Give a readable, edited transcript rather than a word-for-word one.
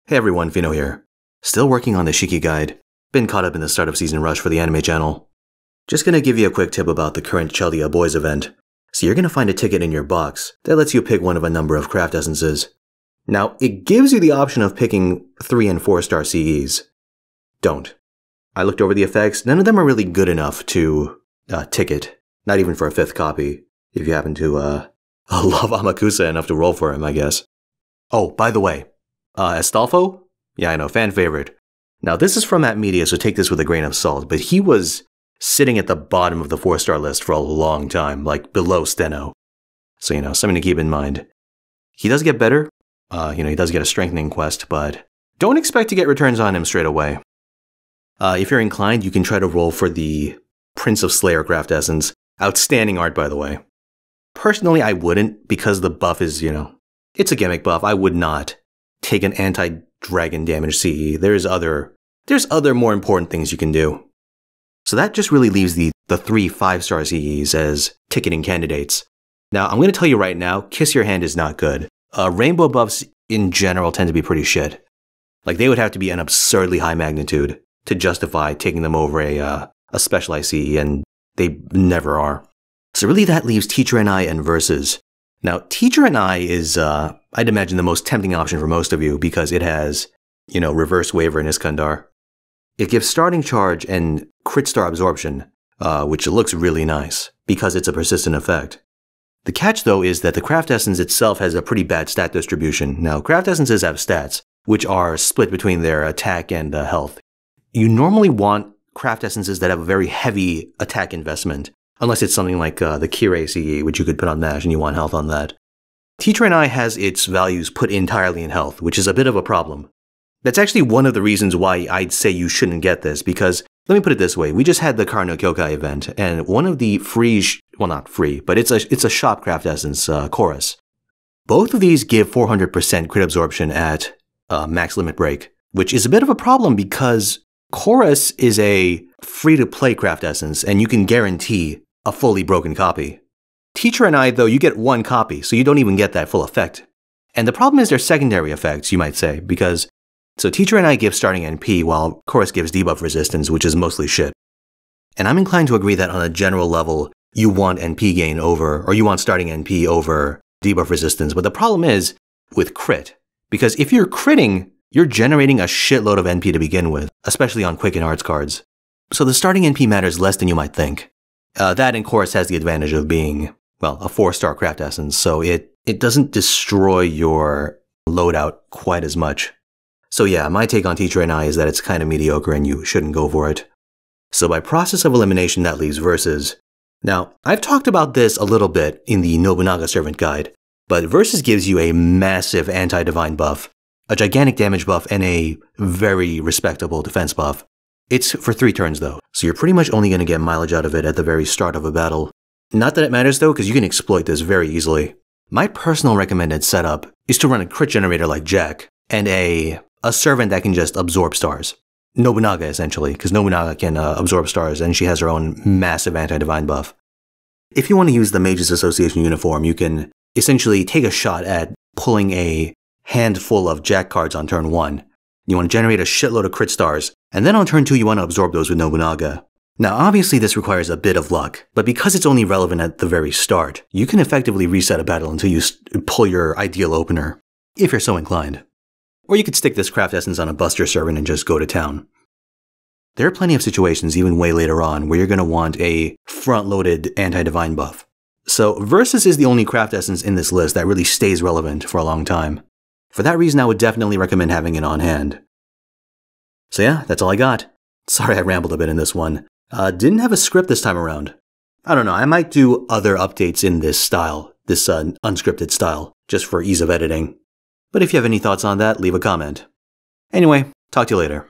Hey everyone, Fino here. Still working on the Shiki guide. Been caught up in the start of season rush for the anime channel. Just gonna give you a quick tip about the current Chaldea Boys event. So you're gonna find a ticket in your box that lets you pick one of a number of craft essences. Now, it gives you the option of picking 3 and 4 star CEs. Don't. I looked over the effects, none of them are really good enough to ticket. Not even for a 5th copy, if you happen to love Amakusa enough to roll for him, I guess. Oh, by the way, Astolfo? Yeah, I know, fan favorite. Now, this is from At Media, so take this with a grain of salt, but he was sitting at the bottom of the 4-star list for a long time, like below Steno. So, something to keep in mind. He does get better. He does get a strengthening quest, but don't expect to get returns on him straight away. If you're inclined, you can try to roll for the Prince of Slayer craft essence. Outstanding art, by the way. Personally, I wouldn't, because the buff is, it's a gimmick buff. I would not take an anti-dragon damage CE. There's other more important things you can do. So that just really leaves the 3 5-star CEs as ticketing candidates. Now, I'm going to tell you right now, Kiss Your Hand is not good. Rainbow buffs in general tend to be pretty shit. Like, they would have to be an absurdly high magnitude to justify taking them over a specialized CE, and they never are. So really that leaves Teacher and I and Versus. Now, Teacher and I is, I'd imagine, the most tempting option for most of you because it has, reverse waiver in Iskandar. It gives starting charge and crit star absorption, which looks really nice because it's a persistent effect. The catch, though, is that the craft essence itself has a pretty bad stat distribution. Now, craft essences have stats, which are split between their attack and health. You normally want craft essences that have a very heavy attack investment, unless it's something like the Kirei CE, which you could put on MASH and you want health on that. Teacher and I has its values put entirely in health, which is a bit of a problem. That's actually one of the reasons why I'd say you shouldn't get this, because, let me put it this way, we just had the Karno Kyokai event, and one of the free, well not free, but it's a shop craft essence, Chorus. Both of these give 400% crit absorption at max limit break, which is a bit of a problem because Chorus is a free-to-play craft essence, and you can guarantee a fully broken copy. Teacher and I, though, you get 1 copy, so you don't even get that full effect. And the problem is their secondary effects, you might say, because so Teacher and I give starting NP, while Chorus gives debuff resistance, which is mostly shit. And I'm inclined to agree that on a general level, you want NP gain over, or you want starting NP over debuff resistance, but the problem is with crit. Because if you're critting, you're generating a shitload of NP to begin with, especially on Quicken Arts cards. So the starting NP matters less than you might think. That, in Chorus, has the advantage of being, well, a 4-star craft essence, so it doesn't destroy your loadout quite as much. So yeah, my take on Teacher and I is that it's kind of mediocre and you shouldn't go for it. So by process of elimination, that leaves Versus. Now, I've talked about this a little bit in the Nobunaga Servant Guide, but Versus gives you a massive anti-divine buff, a gigantic damage buff, and a very respectable defense buff. It's for 3 turns though, so you're pretty much only going to get mileage out of it at the very start of a battle. Not that it matters though, because you can exploit this very easily. My personal recommended setup is to run a crit generator like Jack, and a servant that can just absorb stars. Nobunaga, essentially, because Nobunaga can absorb stars, and she has her own massive anti-divine buff. If you want to use the Mages Association uniform, you can essentially take a shot at pulling a handful of Jack cards on turn 1. You want to generate a shitload of crit stars, and then on turn 2 you want to absorb those with Nobunaga. Now obviously this requires a bit of luck, but because it's only relevant at the very start, you can effectively reset a battle until you pull your ideal opener, if you're so inclined. Or you could stick this craft essence on a Buster Servant and just go to town. There are plenty of situations even way later on where you're going to want a front-loaded anti-divine buff. So Versus is the only craft essence in this list that really stays relevant for a long time. For that reason, I would definitely recommend having it on hand. So yeah, that's all I got. Sorry I rambled a bit in this one. Didn't have a script this time around. I don't know, I might do other updates in this style, this unscripted style, just for ease of editing. But if you have any thoughts on that, leave a comment. Anyway, talk to you later.